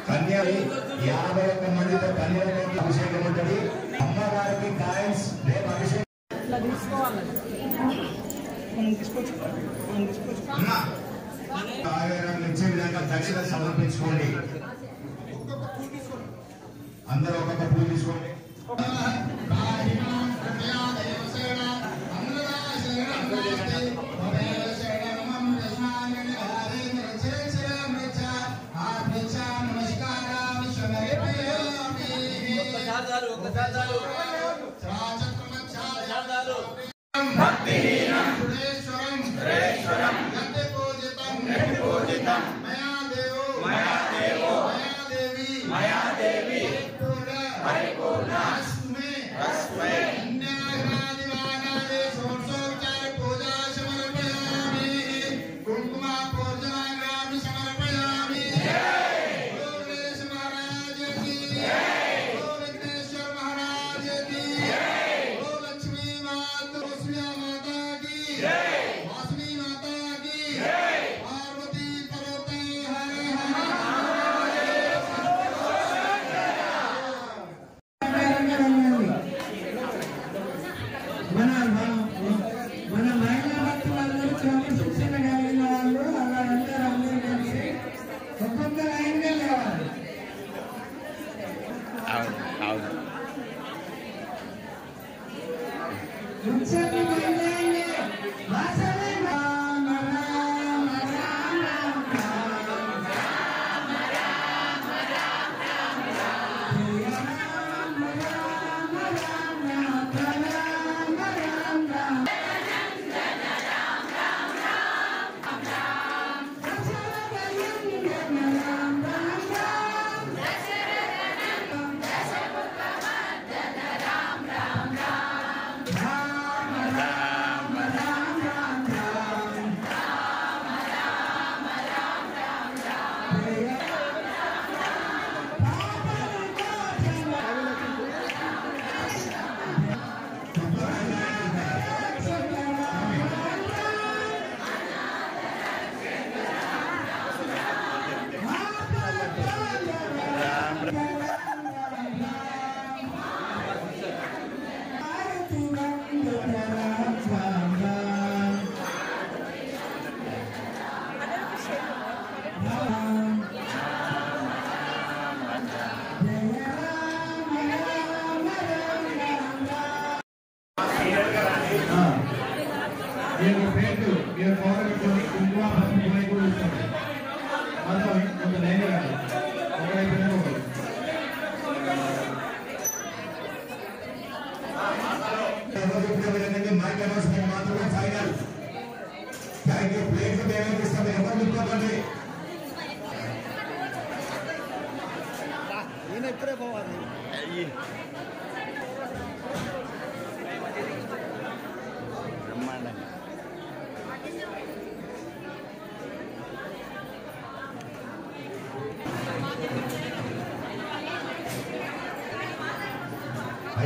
కన్యాలి 51 మందితో కన్యాలకి అభిషేకం ఉంటుంది. అమ్మవారికి కాయిన్స్ రేపు అభిషేకం ఇచ్చే విధంగా దక్షిణ సమర్పించుకోండి. అందరూ ఒక్కొక్క పూలు తీసుకోండి.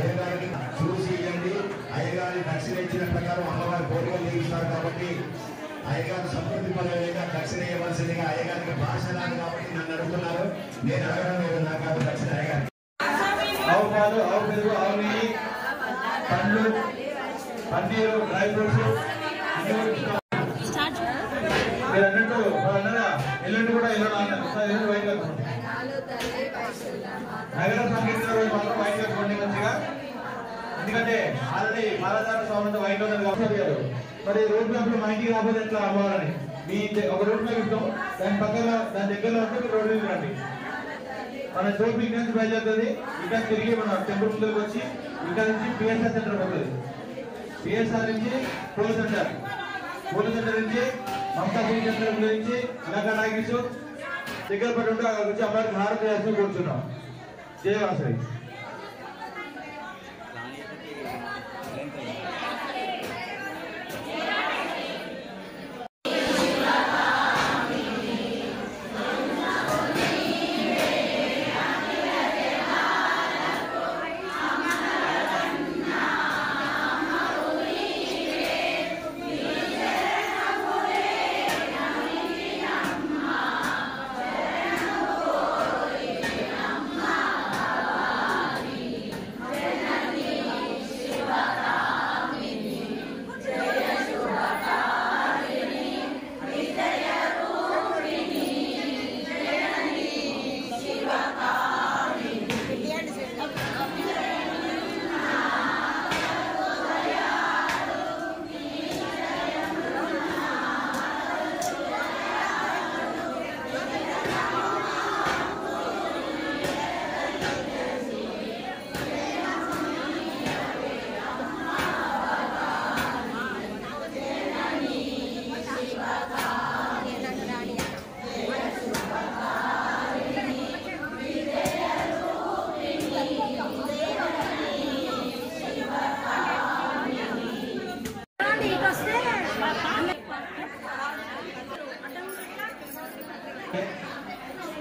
అయ్యగారికి చూసి ఇవ్వండి. అయ్యగారి దక్షిణ ఇచ్చిన ప్రకారం అమ్మవారి కోరికలు తీరుస్తారు కాబట్టి అయ్యగారు సంతృప్తి పడలేక దక్షిణ ఇవ్వాల్సిందిగా అయ్యగారికి భాష రాదు కాబట్టి నన్ను అడుగుతున్నారు. నేను అడగడం లేదు, నాకు దక్షిణ అయ్యగారికి. ఆవు పాలు, ఆవు పెరుగు, ఆవు నెయ్యి, పండ్లు, పన్నీరు, డ్రై ఫ్రూట్స్ మీరు అన్నట్టు ఎల్లుండి కూడా ఎల్లుండి వైట్ కట్టుకోండి. నగర సంగీతం మాత్రం వైట్ కట్టుకోండి మంచిగా. ఎందుకంటే ఆల్రెడీ మాలాధార స్వామి వైట్ ఉన్నది కాబట్టి మరి రోడ్ మ్యాప్ మా ఇంటికి రాబోదు ఎట్లా అవ్వాలని మీ ఒక రోడ్ మ్యాప్ ఇస్తాం. దాని పక్కన దాని దగ్గరలో ఉంటే రోడ్ మీద రండి. మన చోటు ఇక్కడ నుంచి బయలుదేరుతుంది. ఇక్కడ తిరిగి మన టెంపుల్ ముందుకు వచ్చి ఇక్కడ నుంచి పిఎస్ఆర్ సెంటర్ పోతుంది. పిఎస్ఆర్ నుంచి పూల సెంటర్ నుంచి మమతా పూల సెంటర్ నుంచి ఇలాగా నాగేశు దగ్గర పడి ఉంటే అక్కడ వచ్చి అమ్మాయికి హారతి చేస్తూ కూర్చున్నాం. జయవాసవి.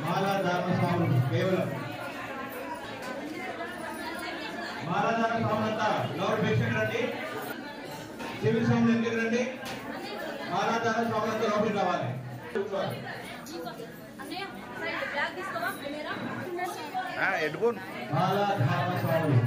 మాలాధార స్వాములు కేవలం మాలాధార స్వాములంతా ఎవరు భిక్షకు రండి. సివిల్ స్వాములు ఎందుకు రండి. మాలాధార స్వాములంతా లోపలికి రావాలి. మాలాధార స్వాములు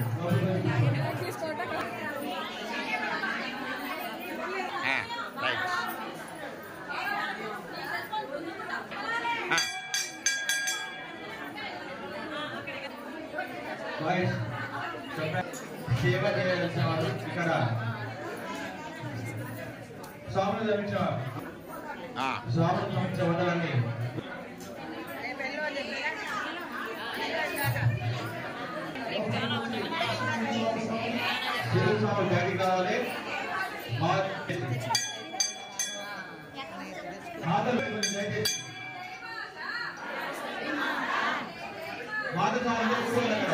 సేవ చేయాల్సిన వారు ఇక్కడ స్వామిని లభించిన వంటలన్నీ స్వామి జాతి కావాలి. మాత స్వామి అక్కడ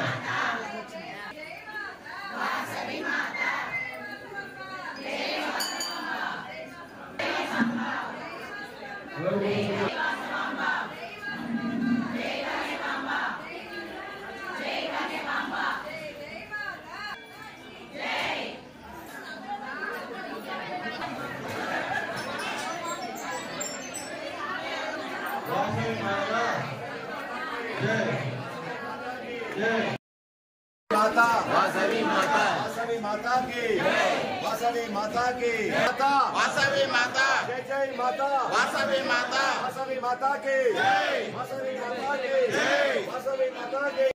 माता वासवी माता वासवी माता की वासवी माता की माता वासवी माता जय जय माता वासवी माता वासवी माता की जय वासवी माता की जय वासवी माता की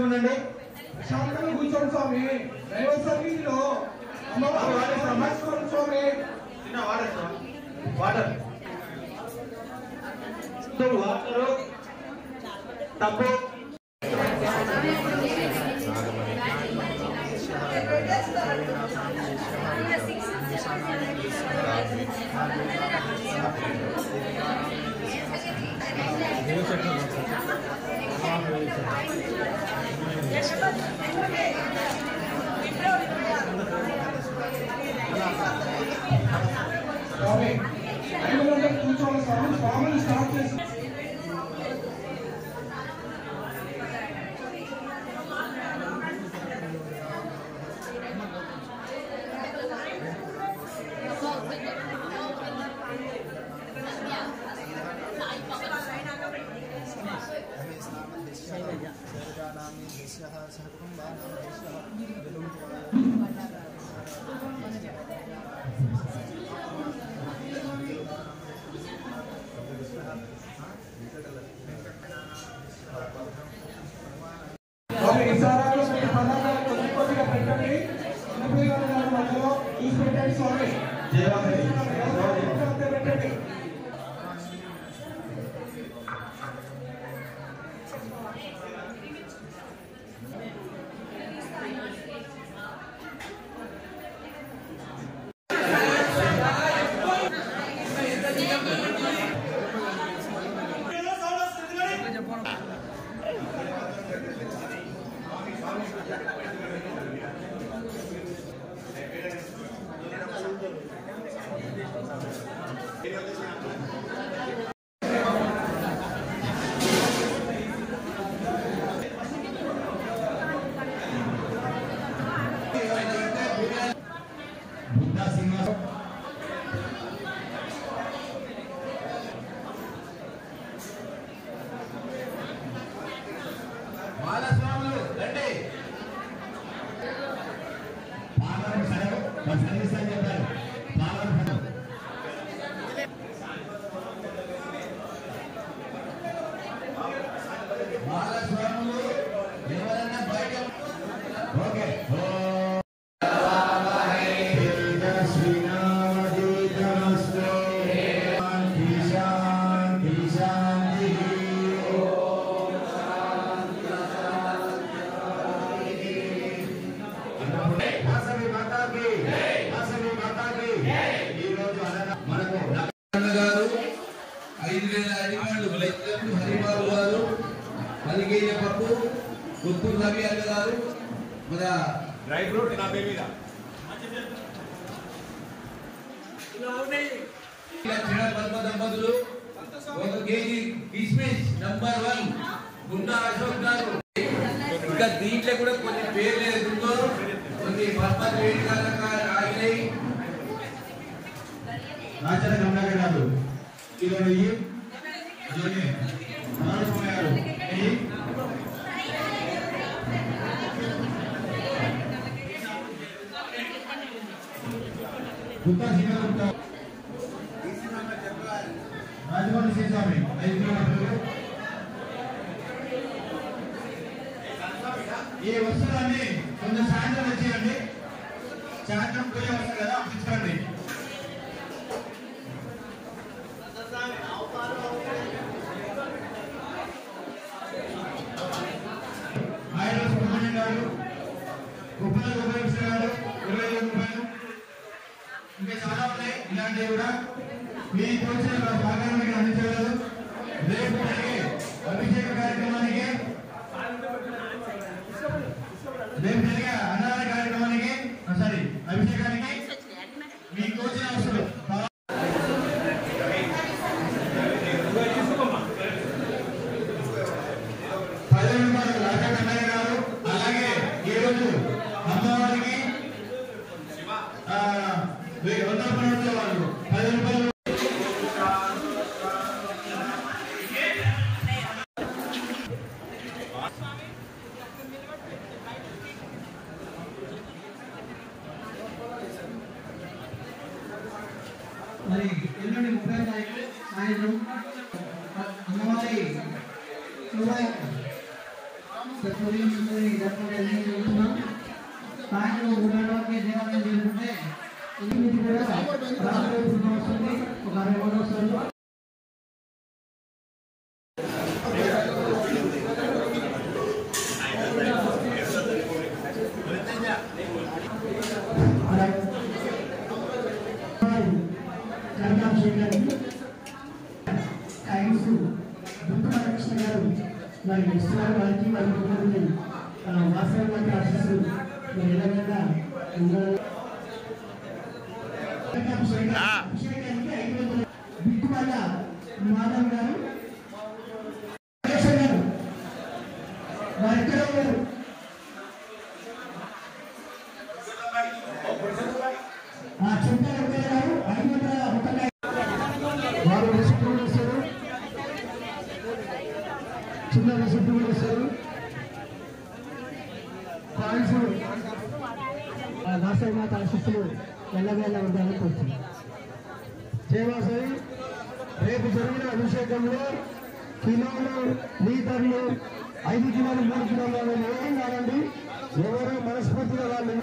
ఉండండి, శాంతంగా కూర్చోండి స్వామి. దైవ సన్నిధిలో అమ్మవారి సమస్యలు స్వామి. వాటర్ తప్పు స్వామి కూర్చోండి స్వామి. స్వామిని స్టార్ట్ చేసి కొద్దిగా పెట్టండి. మధ్యలో చూసి పెట్టండి స్వామి. పెట్టండి. గుంటూరు రవి అన్న గారు మన డ్రై ఫ్రూట్ 50 మీద దంపతులు 1 కేజీ కిస్మిస్ నంబర్ 1 గుండా అశోక్ గారు. ఇంకా దీంట్లో కూడా కొన్ని పేర్లు ఎదుగుతూ కొన్ని పద్మత వేడి ఆగినాయి. రాచన గంగాధర్ గారు ఇరవై రాజమౌళి శ్రీస్వామి 5 కిలోమీటర్లు. ఈ వస్తువులన్నీ కొంచెం సాయంత్రం వచ్చేయండి. సాయంత్రం పూజ వస్తుంది కదా తీసుకోండి. ఆయన సుబ్రహ్మణ్యం గారు, కుప్పల గోపాలకృష్ణ గారు 25 రూపాయలు. ఇంకా చాలా ఉన్నాయి ఇలాంటివి కూడా. మీ తోచిన భాగానికి అందించగలరు. రేపు జరిగే అభిషేక కార్యక్రమానికి, రేపు జరిగే అన్నదాన కార్యక్రమానికి అభిషేకానికి మీకు తోచిన అవసరం రాజా కన్నయ్య గారు. అలాగే ఈరోజు అమ్మవారికి 100 వాళ్ళు 10 రూపాయలు. మరి ఎల్లుండి 30వ తారీఖు సాయంత్రం అమ్మవారి శోభాయాత్ర సాయంత్రం 3 గంటలకి దేవాలయం చేరుకుంటే ఎనిమిది కూడా రాత్రి వస్తుంది. ఒక 60 వస్తారు. కృష్ణ గారు మరి ఇస్తున్నారు వారికి మరి వాస్తవం అంటే ఆశిస్తూ మరి ఎలాగైనా అభిషేకానికి 500 బిక్కుమల్ల మాధవ్ గారు గారు వారి ఎక్కడ ఉన్నారు? చింతలు గారు 501 వారు రిసిప్ట్ ఇస్తారు, చిన్న రిసిప్ట్ కూడా ఇస్తారు. కాయిన్స్ వాసవి మాత ఆశిస్తులు వెళ్ళవేళ్ళ ఉండాలని కోరుతుంది. జయవాసవి రేపు జరిగిన అభిషేకంలో కిలోలు లీటర్లు 5 కిలోలు 3 కిలోలు ఏం కాదండి. ఎవరు మనస్ఫూర్తిగా వాళ్ళు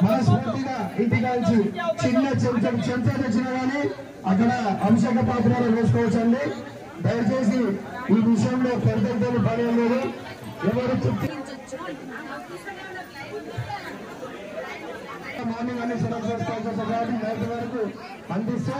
మనస్ఫూర్తిగా ఇంటికాల్చి చిన్న చెంచా తెచ్చిన కానీ అక్కడ అభిషేక పాత్రలు వేసుకోవచ్చండి. దయచేసి ఈ విషయంలో పెద్దతో పని లేదు. ఎవరు మార్నింగ్ అన్ని సెలబ్రేట్ కాబట్టి నైట్ వరకు అందిస్తే